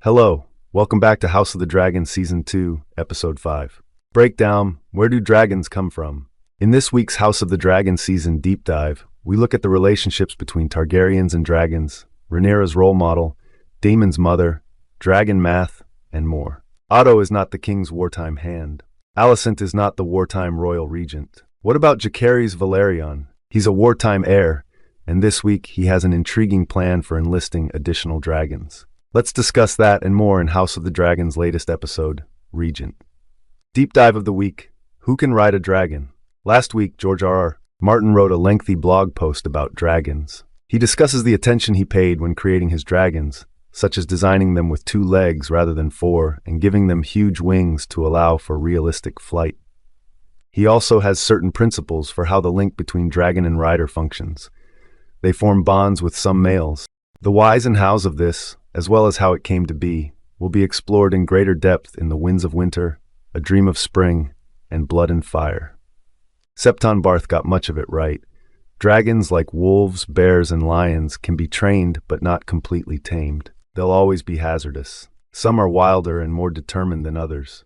Hello, welcome back to House of the Dragon Season 2, Episode 5. Breakdown: Where do dragons come from? In this week's House of the Dragon Season Deep Dive, we look at the relationships between Targaryens and dragons, Rhaenyra's role model, Daemon's mother, dragon math, and more. Otto is not the king's wartime hand. Alicent is not the wartime royal regent. What about Jacaerys Velaryon? He's a wartime heir, and this week he has an intriguing plan for enlisting additional dragons. Let's discuss that and more in House of the Dragon's latest episode, Regent. Deep dive of the week: Who can ride a dragon? Last week, George R.R. Martin wrote a lengthy blog post about dragons. He discusses the attention he paid when creating his dragons, such as designing them with 2 legs rather than 4 and giving them huge wings to allow for realistic flight. He also has certain principles for how the link between dragon and rider functions. They form bonds with some males. The whys and hows of this, as well as how it came to be, will be explored in greater depth in The Winds of Winter, A Dream of Spring, and Blood and Fire. Septon Barth got much of it right. Dragons, like wolves, bears, and lions, can be trained but not completely tamed. They'll always be hazardous. Some are wilder and more determined than others.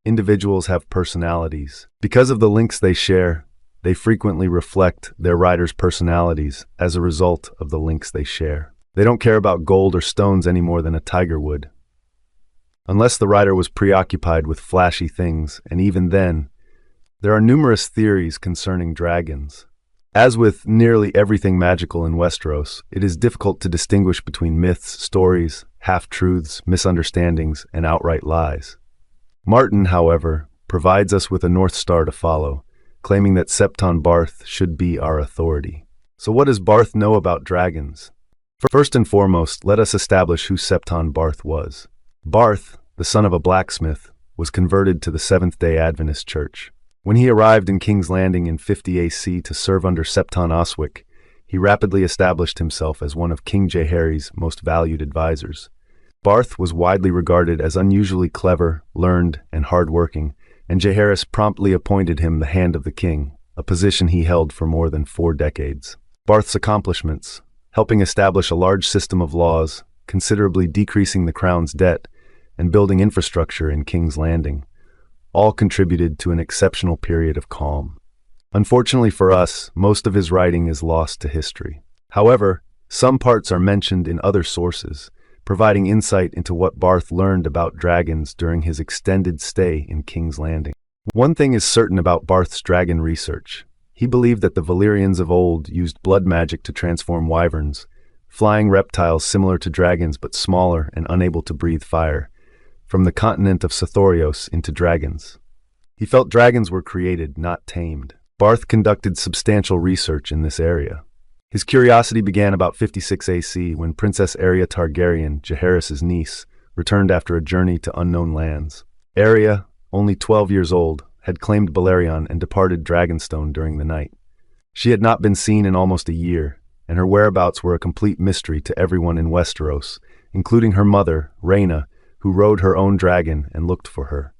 Individuals have personalities. Because of the links they share, they frequently reflect their riders' personalities as a result of the links they share. They don't care about gold or stones any more than a tiger would. Unless the rider was preoccupied with flashy things, and even then, there are numerous theories concerning dragons. As with nearly everything magical in Westeros, it is difficult to distinguish between myths, stories, half-truths, misunderstandings, and outright lies. Martin, however, provides us with a North Star to follow, claiming that Septon Barth should be our authority. So what does Barth know about dragons? First and foremost, let us establish who Septon Barth was. Barth, the son of a blacksmith, was converted to the Seventh-day Adventist Church. When he arrived in King's Landing in 50 AC to serve under Septon Oswic, he rapidly established himself as one of King Jaehaerys' most valued advisors. Barth was widely regarded as unusually clever, learned, and hard-working, and Jaehaerys promptly appointed him the Hand of the King, a position he held for more than 4 decades. Barth's accomplishments: helping establish a large system of laws, considerably decreasing the crown's debt, and building infrastructure in King's Landing, all contributed to an exceptional period of calm. Unfortunately for us, most of his writing is lost to history. However, some parts are mentioned in other sources, providing insight into what Barth learned about dragons during his extended stay in King's Landing. One thing is certain about Barth's dragon research. He believed that the Valyrians of old used blood magic to transform wyverns, flying reptiles similar to dragons but smaller and unable to breathe fire, from the continent of Sithorios into dragons. He felt dragons were created, not tamed. Barth conducted substantial research in this area. His curiosity began about 56 AC when Princess Arya Targaryen, Jaehaerys' niece, returned after a journey to unknown lands. Arya, only 12 years old, had claimed Balerion and departed Dragonstone during the night. She had not been seen in almost a year, and her whereabouts were a complete mystery to everyone in Westeros, including her mother, Rhaena, who rode her own dragon and looked for her.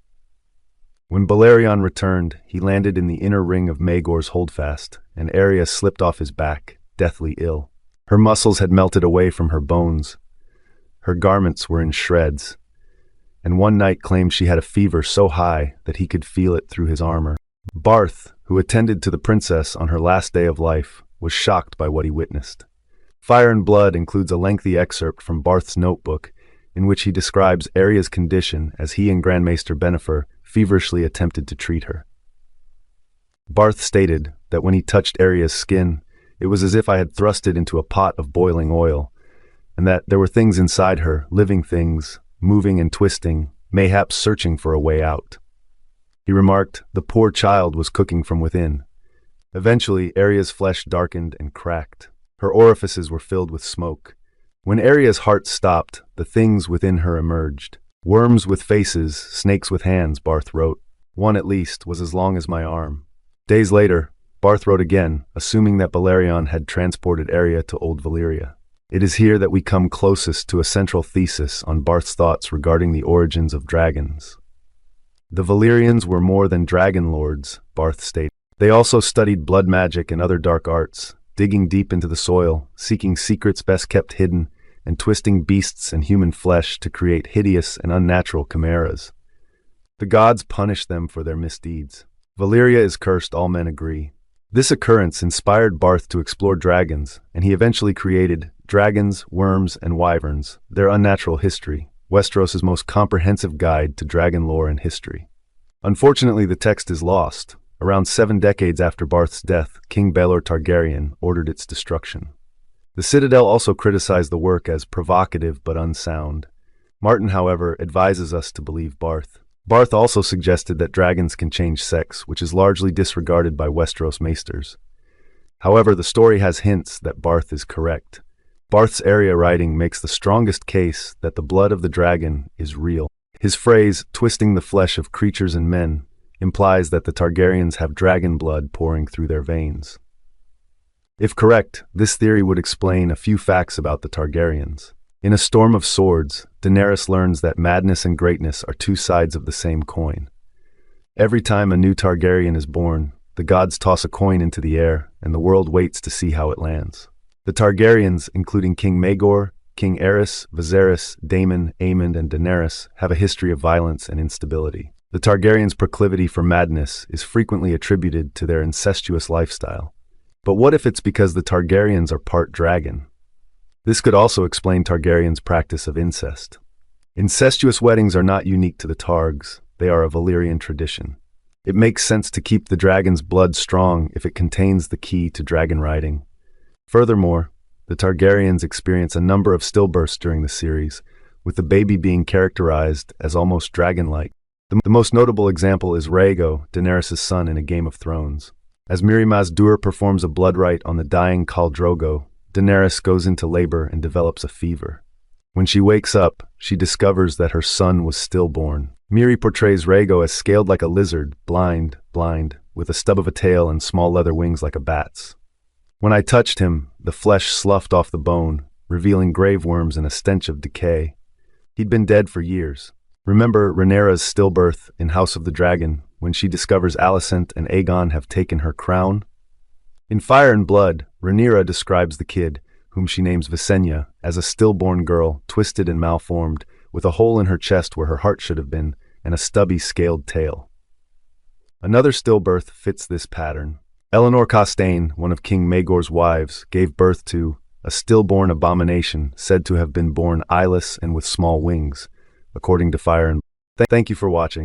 When Balerion returned, he landed in the inner ring of Maegor's holdfast, and Arya slipped off his back, deathly ill. Her muscles had melted away from her bones. Her garments were in shreds, and one night claimed she had a fever so high that he could feel it through his armor. Barth, who attended to the princess on her last day of life, was shocked by what he witnessed. Fire and Blood includes a lengthy excerpt from Barth's notebook in which he describes Arya's condition as he and Grand Maester Bennifer feverishly attempted to treat her. Barth stated that when he touched Arya's skin, it was as if I had thrust it into a pot of boiling oil, and that there were things inside her, living things, moving and twisting, mayhaps searching for a way out. He remarked, the poor child was cooking from within. Eventually, Arya's flesh darkened and cracked. Her orifices were filled with smoke. When Arya's heart stopped, the things within her emerged. Worms with faces, snakes with hands, Barth wrote. One, at least, was as long as my arm. Days later, Barth wrote again, assuming that Balerion had transported Arya to Old Valyria. It is here that we come closest to a central thesis on Barth's thoughts regarding the origins of dragons. The Valyrians were more than dragon lords, Barth stated. They also studied blood magic and other dark arts, digging deep into the soil, seeking secrets best kept hidden, and twisting beasts and human flesh to create hideous and unnatural chimeras. The gods punish them for their misdeeds. Valyria is cursed, all men agree. This occurrence inspired Barth to explore dragons, and he eventually created Dragons, Worms, and Wyverns, Their Unnatural History, Westeros' most comprehensive guide to dragon lore and history. Unfortunately, the text is lost. Around 7 decades after Barth's death, King Baelor Targaryen ordered its destruction. The Citadel also criticized the work as provocative but unsound. Martin, however, advises us to believe Barth. Barth also suggested that dragons can change sex, which is largely disregarded by Westeros maesters. However, the story has hints that Barth is correct. Barth's area writing makes the strongest case that the blood of the dragon is real. His phrase, twisting the flesh of creatures and men, implies that the Targaryens have dragon blood pouring through their veins. If correct, this theory would explain a few facts about the Targaryens. In A Storm of Swords, Daenerys learns that madness and greatness are 2 sides of the same coin. Every time a new Targaryen is born, the gods toss a coin into the air, and the world waits to see how it lands. The Targaryens, including King Maegor, King Aerys, Viserys, Daemon, Aemond, and Daenerys, have a history of violence and instability. The Targaryens' proclivity for madness is frequently attributed to their incestuous lifestyle. But what if it's because the Targaryens are part dragon? This could also explain Targaryens' practice of incest. Incestuous weddings are not unique to the Targs, they are a Valyrian tradition. It makes sense to keep the dragon's blood strong if it contains the key to dragon riding. Furthermore, the Targaryens experience a number of stillbirths during the series, with the baby being characterized as almost dragon-like. The most notable example is Rhaego, Daenerys' son in A Game of Thrones. As Mirri Maz Duur performs a blood rite on the dying Khal Drogo, Daenerys goes into labor and develops a fever. When she wakes up, she discovers that her son was stillborn. Mirri portrays Rhaego as scaled like a lizard, blind, with a stub of a tail and small leather wings like a bat's. When I touched him, the flesh sloughed off the bone, revealing grave worms and a stench of decay. He'd been dead for years. Remember Rhaenyra's stillbirth in House of the Dragon, when she discovers Alicent and Aegon have taken her crown? In Fire and Blood, Rhaenyra describes the kid, whom she names Visenya, as a stillborn girl, twisted and malformed, with a hole in her chest where her heart should have been, and a stubby, scaled tail. Another stillbirth fits this pattern. Eleanor Costaigne, one of King Maegor's wives, gave birth to a stillborn abomination said to have been born eyeless and with small wings, according to Fire and Blood. Thank you for watching.